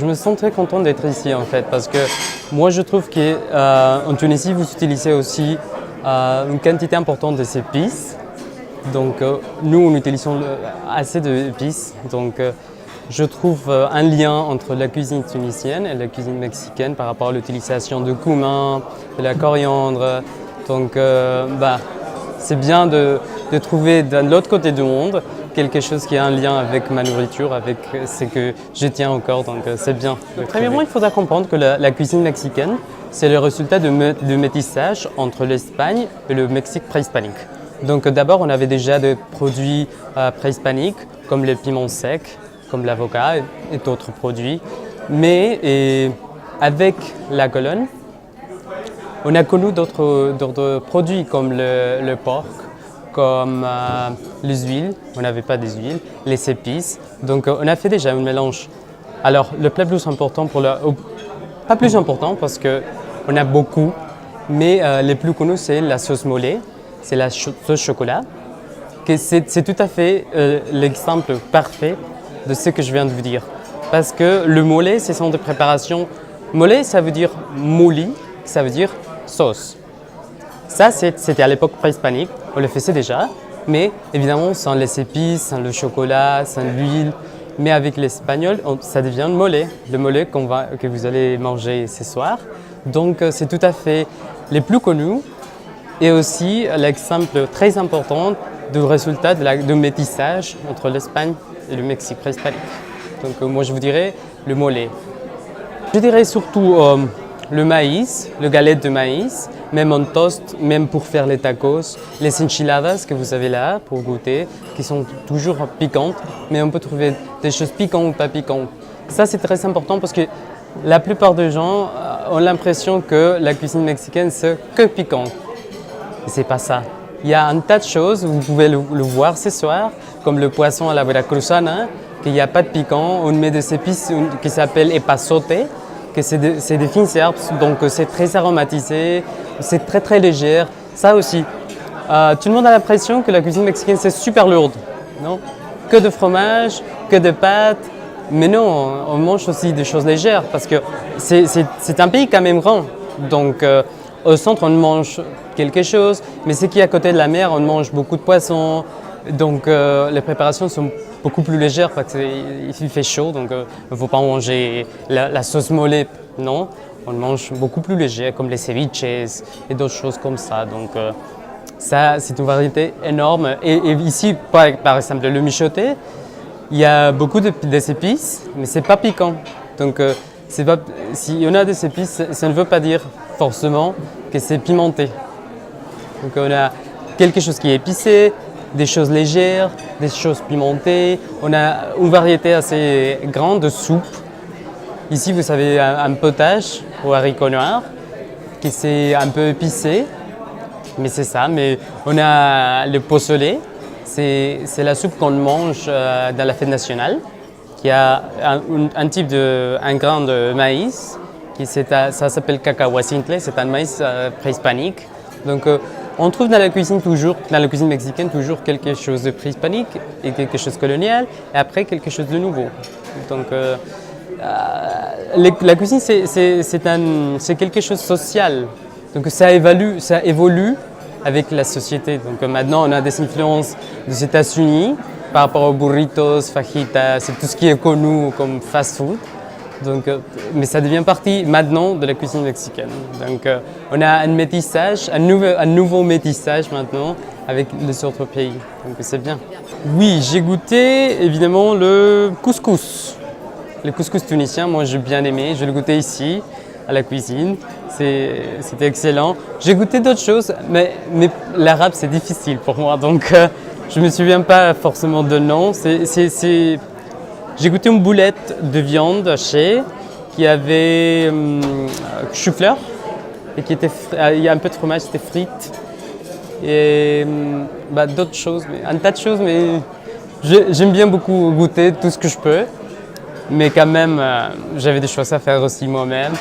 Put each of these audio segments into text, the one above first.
je me sens très content d'être ici en fait, parce que moi je trouve qu'en Tunisie vous utilisez aussi une quantité importante de épices. Donc nous on utilise assez d'épices. Donc je trouve un lien entre la cuisine tunisienne et la cuisine mexicaine par rapport à l'utilisation de cumin, de la coriandre. Donc c'est bien de trouver de l'autre côté du monde quelque chose qui a un lien avec ma nourriture, avec ce que je tiens au corps, donc c'est bien. Premièrement, il faudra comprendre que la cuisine mexicaine, c'est le résultat de métissage entre l'Espagne et le Mexique préhispanique. Donc d'abord, on avait déjà des produits préhispaniques, comme les piments secs, comme l'avocat et d'autres produits. Mais avec la colonne, on a connu d'autres produits comme le porc, comme les huiles, on n'avait pas des huiles, les épices. Donc on a fait déjà un mélange. Alors le plat plus important pas plus important parce qu'on a beaucoup, mais les plus connus c'est la sauce mollet, c'est la sauce chocolat. C'est tout à fait l'exemple parfait de ce que je viens de vous dire. Parce que le mollet, c'est son de préparation. Mollet, ça veut dire mouli, ça veut dire sauce. Ça, c'était à l'époque préhispanique, on le faisait déjà, mais évidemment sans les épices, sans le chocolat, sans l'huile. Mais avec l'espagnol, ça devient le mollet que vous allez manger ce soir. Donc c'est tout à fait les plus connus et aussi l'exemple très important du résultat du métissage entre l'Espagne et le Mexique préhispanique. Donc moi je vous dirais le mollet. Je dirais surtout le maïs, le galette de maïs, même en toast, même pour faire les tacos, les enchiladas que vous avez là pour goûter, qui sont toujours piquantes, mais on peut trouver des choses piquantes ou pas piquantes. Ça c'est très important parce que la plupart des gens ont l'impression que la cuisine mexicaine c'est que piquant. Et c'est pas ça. Il y a un tas de choses, vous pouvez le voir ce soir, comme le poisson à la veracruzana, qu'il n'y a pas de piquant. On met des épices qui s'appellent epazote, que c'est des fines herbes, donc c'est très aromatisé, c'est très très léger. Ça aussi, tout le monde a l'impression que la cuisine mexicaine c'est super lourde, non? Que de fromage, que de pâtes, mais non, on mange aussi des choses légères parce que c'est un pays quand même grand. Donc au centre on mange quelque chose, mais ce qui est à côté de la mer on mange beaucoup de poissons. Donc les préparations sont beaucoup plus légères parce qu'il fait chaud, donc il ne faut pas manger la sauce mollet, non. On mange beaucoup plus léger comme les ceviches et d'autres choses comme ça. Donc ça c'est une variété énorme. Et ici par exemple le michoté, il y a beaucoup d'épices, mais ce n'est pas piquant. Donc si on a des épices, ça ne veut pas dire forcément que c'est pimenté. Donc on a quelque chose qui est épicé, des choses légères, des choses pimentées. On a une variété assez grande de soupes. Ici, vous avez un potage aux haricots noirs qui c'est un peu épicé, mais c'est ça. Mais on a le pozole, c'est la soupe qu'on mange dans la fête nationale, qui a un grain de maïs, ça s'appelle cacahuacintle, c'est un maïs préhispanique. Donc, on trouve dans la cuisine mexicaine toujours quelque chose de préhispanique et quelque chose de colonial et après quelque chose de nouveau. Donc la cuisine c'est quelque chose de social. Donc ça évolue avec la société. Donc maintenant on a des influences des États-Unis par rapport aux burritos, fajitas, c'est tout ce qui est connu comme fast-food. Donc, mais ça devient partie maintenant de la cuisine mexicaine. Donc on a un métissage, un nouveau métissage maintenant avec les autres pays. Donc c'est bien. Oui, j'ai goûté évidemment le couscous. Le couscous tunisien, moi j'ai bien aimé. Je l'ai goûté ici à la cuisine. C'était excellent. J'ai goûté d'autres choses, mais l'arabe c'est difficile pour moi. Donc je ne me souviens pas forcément de nom. J'ai goûté une boulette de hachée qui avait chou-fleur et il y a un peu de fromage, c'était frites et d'autres choses, un tas de choses, mais j'aime bien beaucoup goûter tout ce que je peux, mais quand même j'avais des choses à faire aussi moi-même,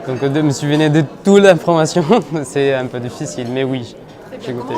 donc de me souvenir de toute l'information, c'est un peu difficile, mais oui, j'ai goûté.